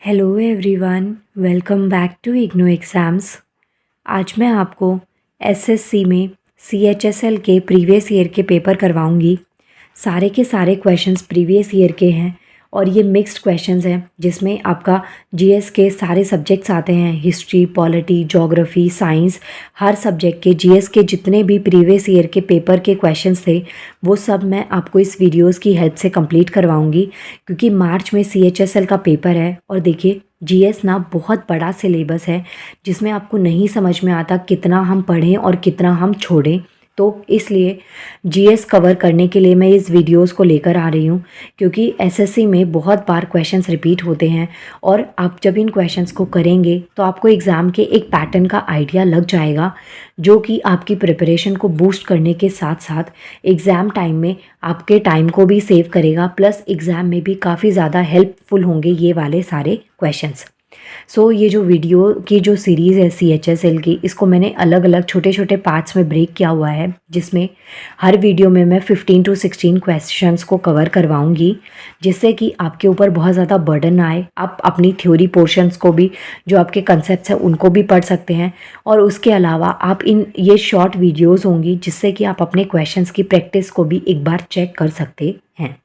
Hello everyone, welcome back to IGNOU exams. आज मैं आपको एसएससी में सीएचएसएल के प्रीवियस ईयर के पेपर करवाऊंगी। सारे के सारे क्वेश्चंस प्रीवियस ईयर के हैं और ये मिक्स्ड क्वेश्चंस हैं जिसमें आपका जीएस के सारे सब्जेक्ट्स आते हैं। हिस्ट्री, पॉलिटी, ज्योग्राफी, साइंस, हर सब्जेक्ट के जीएस के जितने भी प्रीवियस ईयर के पेपर के क्वेश्चंस थे वो सब मैं आपको इस वीडियोस की हेल्प से कंप्लीट करवाऊंगी, क्योंकि मार्च में सीएचएसएल का पेपर है। और देखिए, जीएस ना बहुत बड़ा सिलेबस है जिसमें आपको नहीं समझ में आता कितना हम पढ़ें और कितना हम छोड़ें। तो इसलिए जीएस कवर करने के लिए मैं इस वीडियोस को लेकर आ रही हूँ, क्योंकि एसएससी में बहुत बार क्वेश्चंस रिपीट होते हैं और आप जब इन क्वेश्चंस को करेंगे तो आपको एग्ज़ाम के एक पैटर्न का आइडिया लग जाएगा, जो कि आपकी प्रिपरेशन को बूस्ट करने के साथ साथ एग्ज़ाम टाइम में आपके टाइम को भी सेव करेगा, प्लस एग्ज़ाम में भी काफ़ी ज़्यादा हेल्पफुल होंगे ये वाले सारे क्वेश्चंस। ये जो वीडियो की जो सीरीज़ है सीएचएसएल की, इसको मैंने अलग अलग छोटे छोटे पार्ट्स में ब्रेक किया हुआ है, जिसमें हर वीडियो में मैं 15 to 16 क्वेश्चंस को कवर करवाऊंगी, जिससे कि आपके ऊपर बहुत ज़्यादा बर्डन ना आए। आप अपनी थ्योरी पोर्शंस को भी, जो आपके कंसेप्ट्स हैं उनको भी पढ़ सकते हैं, और उसके अलावा आप ये शॉर्ट वीडियोज़ होंगी जिससे कि आप अपने क्वेश्चंस की प्रैक्टिस को भी एक बार चेक कर सकते हैं।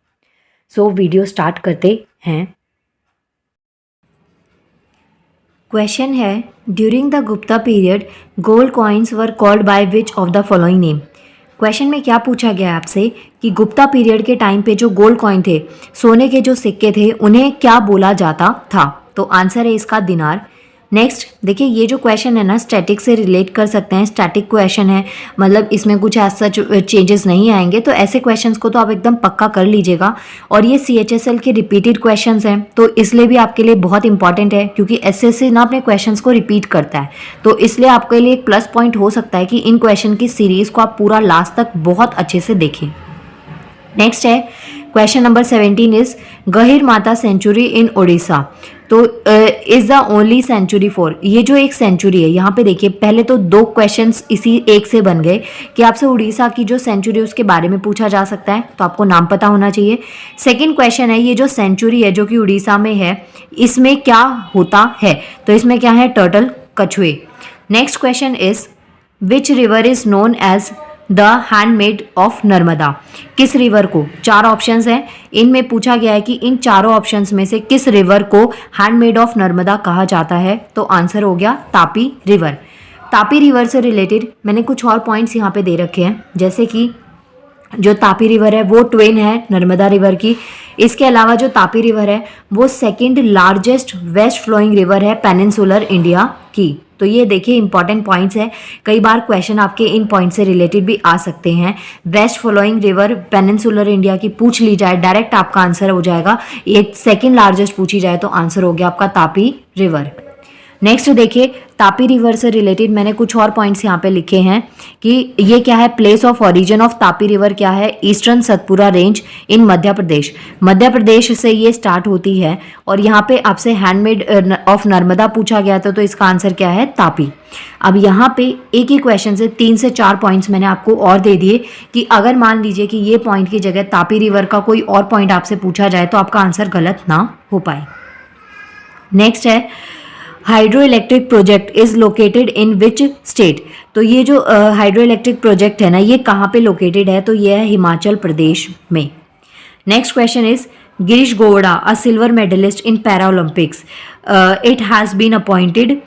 वीडियो स्टार्ट करते हैं। क्वेश्चन है, during the Gupta period gold coins were called by which of the following name. Question में क्या पूछा गया है आपसे कि गुप्ता पीरियड के टाइम पे जो गोल्ड कॉइन थे, सोने के जो सिक्के थे, उन्हें क्या बोला जाता था? तो आंसर है इसका दिनार। नेक्स्ट देखिए, ये जो क्वेश्चन है ना स्टैटिक से रिलेट कर सकते हैं। स्टैटिक क्वेश्चन है, मतलब इसमें कुछ ऐसा चेंजेस नहीं आएंगे, तो ऐसे क्वेश्चंस को तो आप एकदम पक्का कर लीजिएगा। और ये सीएचएसएल के रिपीटेड क्वेश्चंस हैं, तो इसलिए भी आपके लिए बहुत इंपॉर्टेंट है, क्योंकि एसएससी ना अपने क्वेश्चंस को रिपीट करता है। तो इसलिए आपके लिए एक प्लस पॉइंट हो सकता है कि इन क्वेश्चन की सीरीज को आप पूरा लास्ट तक बहुत अच्छे से देखें। नेक्स्ट है क्वेश्चन नंबर 17 इज गहिर माता सेंचुरी इन ओडिशा। तो is the only century for, ये जो एक सेंचुरी है, यहाँ पे देखिए पहले तो दो क्वेश्चंस इसी एक से बन गए कि आपसे उड़ीसा की जो सेंचुरी है उसके बारे में पूछा जा सकता है, तो आपको नाम पता होना चाहिए। सेकंड क्वेश्चन है, ये जो सेंचुरी है जो कि उड़ीसा में है, इसमें क्या होता है? तो इसमें क्या है? टर्टल, कछुए। Next question is which river is known as the handmaid of Narmada. किस रिवर को, चार ऑप्शंस हैं, इनमें पूछा गया है कि इन चारों ऑप्शंस में से किस रिवर को हैंडमेड ऑफ नर्मदा कहा जाता है? तो आंसर हो गया तापी रिवर। तापी रिवर से रिलेटेड मैंने कुछ और पॉइंट्स यहाँ पे दे रखे हैं, जैसे कि जो तापी रिवर है वो ट्वेन है नर्मदा रिवर की। इसके अलावा जो तापी रिवर है वो second largest west flowing river है पेनिनसुलर इंडिया की। तो ये देखिए इंपॉर्टेंट पॉइंट्स है, कई बार क्वेश्चन आपके इन पॉइंट से रिलेटेड भी आ सकते हैं। West flowing river peninsular India की पूछ ली जाए, डायरेक्ट आपका आंसर हो जाएगा। एक सेकंड लार्जेस्ट पूछी जाए तो आंसर हो गया आपका तापी रिवर। नेक्स्ट देखिए, तापी रिवर से रिलेटेड मैंने कुछ और पॉइंट्स यहाँ पे लिखे हैं कि ये क्या है, place of origin of Tapi river क्या है? ईस्टर्न सतपुरा रेंज इन मध्य प्रदेश। मध्य प्रदेश से ये स्टार्ट होती है, और यहाँ पे आपसे हैंडमेड ऑफ नर्मदा पूछा गया था, तो इसका आंसर क्या है? तापी। अब यहाँ पे एक ही क्वेश्चन से 3 से 4 पॉइंट्स मैंने आपको और दे दिए कि अगर मान लीजिए कि ये पॉइंट की जगह तापी रिवर का कोई और पॉइंट आपसे पूछा जाए तो आपका आंसर गलत ना हो पाए। नेक्स्ट है, hydro electric project is located in which state. तो ये जो हाइड्रो इलेक्ट्रिक प्रोजेक्ट है ना, ये कहाँ पे लोकेटेड है? तो ये है हिमाचल प्रदेश में। Next question is Girish Gowda a silver medalist in para Olympics, it has been appointed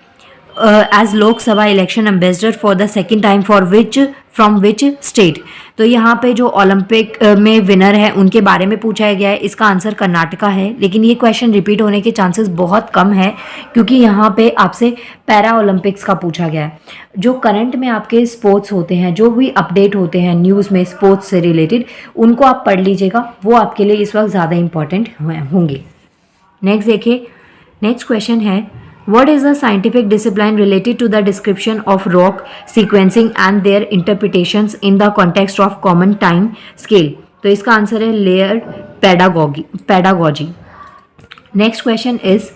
as Lok Sabha election ambassador for the second time for which from which state. तो यहाँ पे जो ओलंपिक में विनर है उनके बारे में पूछा गया है, इसका आंसर कर्नाटका है। लेकिन ये क्वेश्चन रिपीट होने के चांसेस बहुत कम है, क्योंकि यहाँ पे आपसे पैरा ओलंपिक्स का पूछा गया है। जो करंट में आपके स्पोर्ट्स होते हैं, जो भी अपडेट होते हैं न्यूज़ में स्पोर्ट्स से रिलेटेड, उनको आप पढ़ लीजिएगा, वो आपके लिए इस वक्त ज़्यादा इंपॉर्टेंट होंगे। नेक्स्ट देखिए, नेक्स्ट क्वेश्चन है, what is the scientific discipline related to the description of rock sequencing and their interpretations in the context of common time scale? तो इसका आंसर है layered pedagogy। Next question is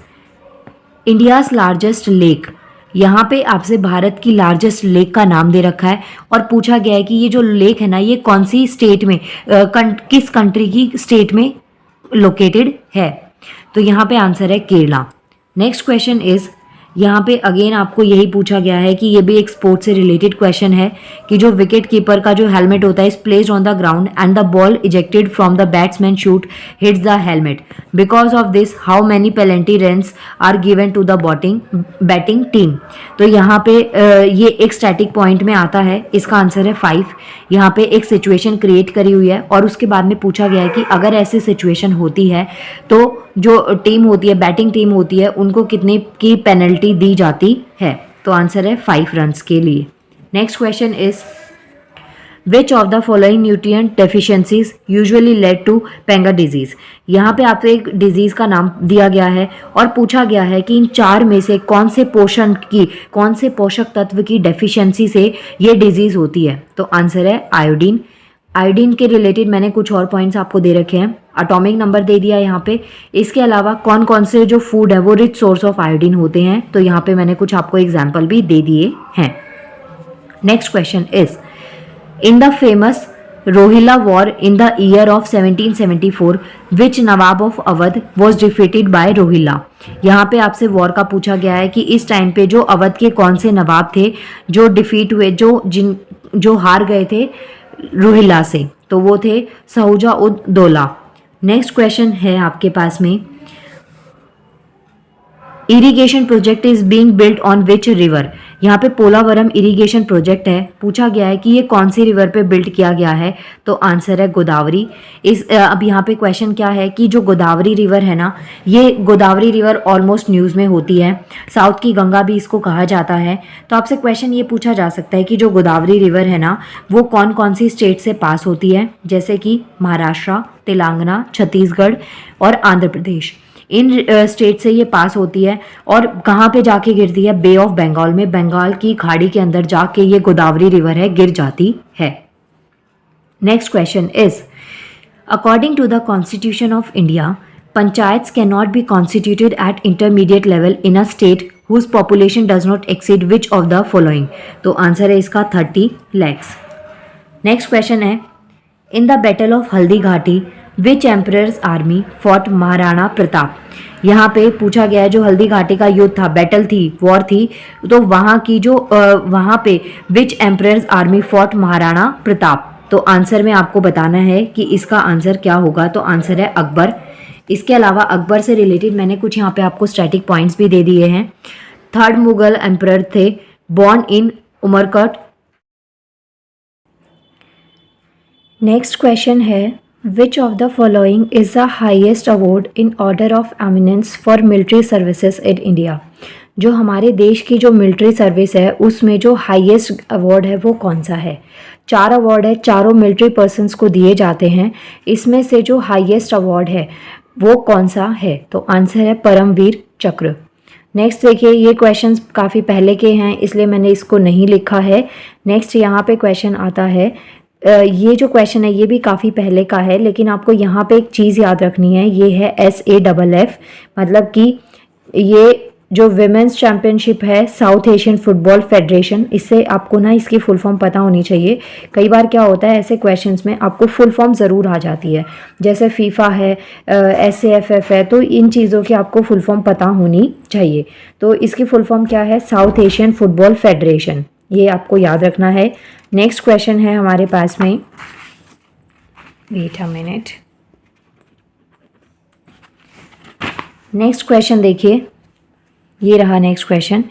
India's largest lake. यहाँ पे आपसे भारत की largest lake का नाम दे रखा है और पूछा गया है कि ये जो लेक है ना, ये कौन सी स्टेट में, किस कंट्री की स्टेट में लोकेटेड है? तो यहाँ पे आंसर है केरला। नेक्स्ट क्वेश्चन इज, यहाँ पे अगेन आपको यही पूछा गया है कि ये भी एक स्पोर्ट्स से रिलेटेड क्वेश्चन है कि जो विकेट कीपर का जो हेलमेट होता है is placed on the ground and the ball ejected from the batsman shoot hits the helmet, because of this how many penalty runs are given to the batting team. तो यहाँ पे ये एक static point में आता है, इसका answer है 5। यहाँ पे एक सिचुएशन क्रिएट करी हुई है और उसके बाद में पूछा गया है कि अगर ऐसी सिचुएशन होती है तो जो टीम होती है, बैटिंग टीम होती है, उनको कितने की पेनल्टी दी जाती है। तो आंसर है 5 रन्स के लिए। Next question is, which of the following nutrient deficiencies usually lead to pellagra disease. यहाँ पे आपको एक डिजीज का नाम दिया गया है और पूछा गया है कि इन 4 में से कौन से पोषक तत्व की डेफिशिएंसी से ये डिजीज होती है। तो आंसर है आयोडीन। आयोडीन के रिलेटेड मैंने कुछ और पॉइंट्स आपको दे रखे हैं, एटॉमिक नंबर दे दिया यहाँ पे। इसके अलावा कौन कौन से जो फूड है वो रिच सोर्स ऑफ आयोडीन होते हैं, तो यहाँ पे मैंने कुछ आपको एग्जाम्पल भी दे दिए हैं। Next question is, in the famous Rohilla war in the year of 1774 which nawab of Awadh was defeated by Rohilla. यहाँ पे आपसे वॉर का पूछा गया है कि इस टाइम पे जो अवध के कौन से नवाब थे जो डिफीट हुए, जो हार गए थे रोहिला से, तो वो थे सहूजा उद दौला। नेक्स्ट क्वेश्चन है आपके पास में, irrigation project is being built on which river. यहाँ पे पोलावरम इरिगेशन प्रोजेक्ट है, पूछा गया है कि ये कौन सी रिवर पे बिल्ड किया गया है, तो आंसर है गोदावरी। अब यहाँ पे क्वेश्चन क्या है कि जो गोदावरी रिवर है ना, ये गोदावरी रिवर ऑलमोस्ट न्यूज़ में होती है, साउथ की गंगा भी इसको कहा जाता है। तो आपसे क्वेश्चन ये पूछा जा सकता है कि जो गोदावरी रिवर है ना वो कौन कौन सी स्टेट से पास होती है, जैसे कि महाराष्ट्र, तेलंगाना, छत्तीसगढ़ और आंध्र प्रदेश। इन स्टेट से ये पास होती है और कहाँ पे जाके गिरती है, बे ऑफ बंगाल में, बंगाल की खाड़ी के अंदर जाके ये गोदावरी रिवर है गिर जाती है। Next question is, according to the Constitution of India panchayats can not be constituted at intermediate level in a state whose population does not exceed which of the following. तो आंसर है इसका 30 lakhs। नेक्स्ट क्वेश्चन है, in the battle of Haldi Ghati which emperor's army fought Maharana Pratap. यहाँ पे पूछा गया है जो हल्दी घाटी का युद्ध था, बैटल थी, वॉर थी, तो वहाँ की जो वहाँ पे which emperor's army fought Maharana Pratap. तो आंसर में आपको बताना है कि इसका आंसर क्या होगा, तो आंसर है अकबर। इसके अलावा अकबर से रिलेटेड मैंने कुछ यहाँ पे आपको स्टैटिक पॉइंट्स भी दे दिए हैं। 3rd मुगल एम्परर थे, बॉर्न इन उमरकट। नेक्स्ट क्वेश्चन है, Which of the following is the highest award in order of eminence for military services in India? जो हमारे देश की जो मिलिट्री सर्विस है उसमें जो हाईएस्ट अवार्ड है वो कौन सा है। 4 अवार्ड है, चारों मिलिट्री पर्सन्स को दिए जाते हैं, इसमें से जो हाईएस्ट अवार्ड है वो कौन सा है, तो आंसर है परमवीर चक्र। नेक्स्ट देखिए, ये क्वेश्चंस काफ़ी पहले के हैं इसलिए मैंने इसको नहीं लिखा है। नेक्स्ट यहाँ पे क्वेश्चन आता है, ये जो क्वेश्चन है ये भी काफ़ी पहले का है, लेकिन आपको यहाँ पे एक चीज़ याद रखनी है, ये है SAFF, मतलब कि ये जो विमेंस चैम्पियनशिप है साउथ एशियन फुटबॉल फेडरेशन, इससे आपको ना इसकी फुल फॉर्म पता होनी चाहिए। कई बार क्या होता है ऐसे क्वेश्चंस में आपको फुल फॉर्म ज़रूर आ जाती है, जैसे फीफा है, SAFF है, तो इन चीज़ों की आपको फुल फॉर्म पता होनी चाहिए। तो इसकी फुल फॉर्म क्या है, साउथ एशियन फुटबॉल फेडरेशन, ये आपको याद रखना है। नेक्स्ट क्वेश्चन है हमारे पास में, wait a minute, next question देखिए, ये रहा next question.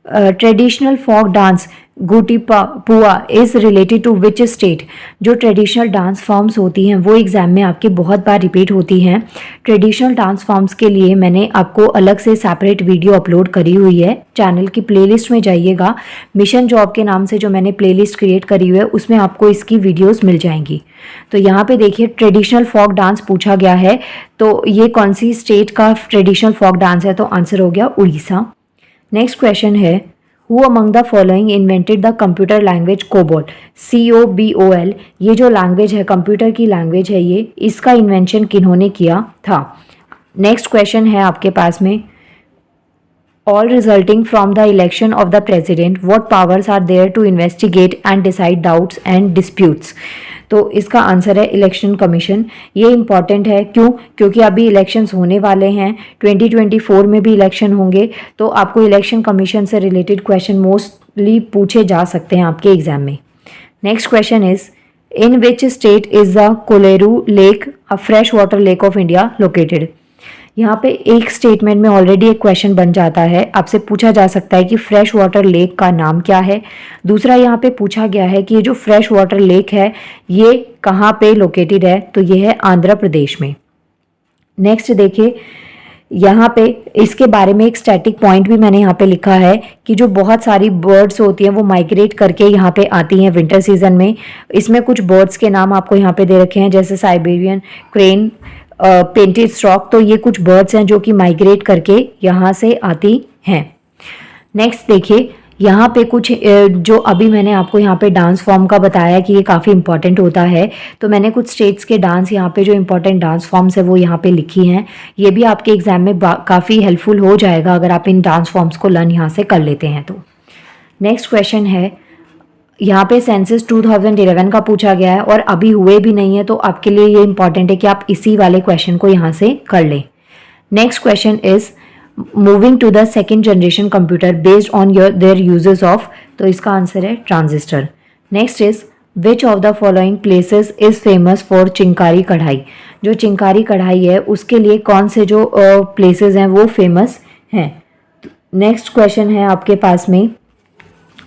Traditional folk dance Gotipua is related to which state. जो ट्रेडिशनल डांस फॉर्म्स होती हैं वो एग्जाम में आपके बहुत बार रिपीट होती हैं। ट्रेडिशनल डांस फॉर्म्स के लिए मैंने आपको अलग से सेपरेट वीडियो अपलोड करी हुई है, चैनल की प्लेलिस्ट में जाइएगा, मिशन जॉब के नाम से जो मैंने प्लेलिस्ट क्रिएट करी हुई है उसमें आपको इसकी वीडियोस मिल जाएंगी। तो यहाँ पे देखिए ट्रेडिशनल फोक डांस पूछा गया है, तो ये कौन सी स्टेट का ट्रेडिशनल फोक डांस है, तो आंसर हो गया उड़ीसा। नेक्स्ट क्वेश्चन है, who among the following invented the computer language COBOL, COBOL। ये जो लैंग्वेज है कंप्यूटर की लैंग्वेज है, ये इसका इन्वेंशन किन्होंने किया था। नेक्स्ट क्वेश्चन है आपके पास में, all resulting from the election of the president what powers are there to investigate and decide doubts and disputes. तो इसका आंसर है इलेक्शन कमीशन। ये इंपॉर्टेंट है, क्यों? क्योंकि अभी इलेक्शंस होने वाले हैं, 2024 में भी इलेक्शन होंगे, तो आपको इलेक्शन कमीशन से रिलेटेड क्वेश्चन मोस्टली पूछे जा सकते हैं आपके एग्जाम में। Next question is in which state is the Kolleru lake a fresh water lake of India located. यहाँ पे एक स्टेटमेंट में ऑलरेडी एक क्वेश्चन बन जाता है, आपसे पूछा जा सकता है कि फ्रेश वाटर लेक का नाम क्या है। दूसरा यहाँ पे पूछा गया है कि ये जो फ्रेश वाटर लेक है ये कहाँ पे लोकेटेड है, तो ये है आंध्र प्रदेश में। नेक्स्ट देखिए, यहाँ पे इसके बारे में एक स्टैटिक पॉइंट भी मैंने यहाँ पे लिखा है कि जो बहुत सारी बर्ड्स होती हैं वो माइग्रेट करके यहाँ पे आती हैं विंटर सीजन में। इसमें कुछ बर्ड्स के नाम आपको यहाँ पे दे रखे हैं, जैसे साइबेरियन क्रेन, पेंटेड स्टॉक। तो ये कुछ बर्ड्स हैं जो कि माइग्रेट करके यहाँ से आती हैं। नेक्स्ट देखिए, यहाँ पे कुछ जो अभी मैंने आपको यहाँ पे डांस फॉर्म का बताया कि ये काफ़ी इंपॉर्टेंट होता है, तो मैंने कुछ स्टेट्स के डांस यहाँ पे जो इंपॉर्टेंट डांस फॉर्म्स है वो यहाँ पे लिखी हैं। ये भी आपके एग्जाम में काफ़ी हेल्पफुल हो जाएगा अगर आप इन डांस फॉर्म्स को लर्न यहाँ से कर लेते हैं तो। नेक्स्ट क्वेश्चन है, यहाँ पे सेंसस 2011 का पूछा गया है और अभी हुए भी नहीं है, तो आपके लिए ये इंपॉर्टेंट है कि आप इसी वाले क्वेश्चन को यहाँ से कर लें। Next question is moving to the second generation computer based on their uses of, तो इसका आंसर है transistor. Next is which of the following places is famous for chikankari कढ़ाई। जो चिंकारी कढ़ाई है उसके लिए कौन से जो प्लेसेस हैं वो फेमस हैं। नेक्स्ट क्वेश्चन है आपके पास में,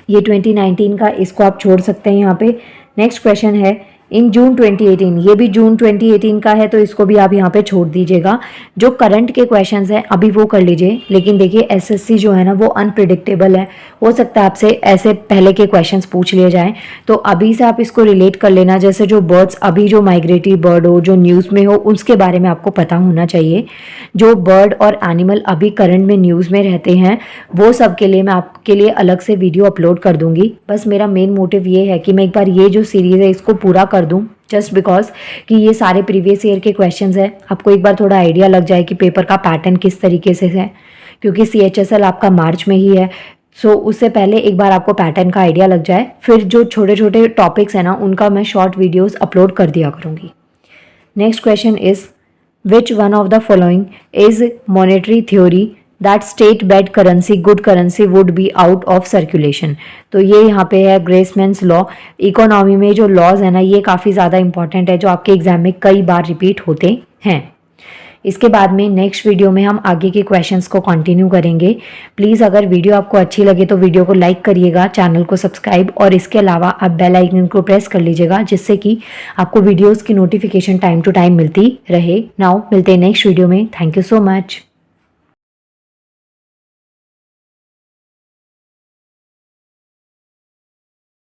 ये 2019 का, इसको आप छोड़ सकते हैं यहाँ पे। नेक्स्ट क्वेश्चन है इन जून 2018, ये भी जून 2018 का है, तो इसको भी आप यहाँ पे छोड़ दीजिएगा। जो करंट के क्वेश्चंस हैं अभी वो कर लीजिए, लेकिन देखिए एसएससी जो है ना वो अनप्रिडिक्टेबल है, हो सकता है आपसे ऐसे पहले के क्वेश्चंस पूछ लिए जाएं, तो अभी से आप इसको रिलेट कर लेना। जैसे जो बर्ड्स अभी जो माइग्रेटरी बर्ड हो, जो न्यूज़ में हो, उसके बारे में आपको पता होना चाहिए। जो बर्ड और एनिमल अभी करंट में न्यूज़ में रहते हैं वो सब के लिए मैं आपके लिए अलग से वीडियो अपलोड कर दूंगी। बस मेरा मेन मोटिव ये है कि मैं एक बार ये जो सीरीज़ है इसको पूरा कर दूं, जस्ट बिकॉज कि ये सारे प्रीवियस ईयर के क्वेश्चंस हैं, आपको एक बार थोड़ा आइडिया लग जाए कि पेपर का पैटर्न किस तरीके से है, क्योंकि CHSL आपका मार्च में ही है। सो उससे पहले एक बार आपको पैटर्न का आइडिया लग जाए, फिर जो छोटे छोटे टॉपिक्स हैं ना उनका मैं शॉर्ट वीडियोस अपलोड कर दिया करूँगी। Next question is which one of the following is monetary theory that state bed currency good currency would be out of circulation. तो ये यहाँ पे है ग्रेसमैन्स लॉ। इकोनॉमी में जो लॉज है ना ये काफ़ी ज़्यादा इंपॉर्टेंट है, जो आपके एग्जाम में कई बार रिपीट होते हैं। इसके बाद में नेक्स्ट वीडियो में हम आगे के क्वेश्चंस को कंटिन्यू करेंगे। प्लीज़ अगर वीडियो आपको अच्छी लगे तो वीडियो को लाइक करिएगा, चैनल को सब्सक्राइब, और इसके अलावा आप बेल आइकन को प्रेस कर लीजिएगा, जिससे कि आपको वीडियोज़ की नोटिफिकेशन टाइम टू टाइम मिलती रहे। नाउ मिलते हैं नेक्स्ट वीडियो में। Thank you so much.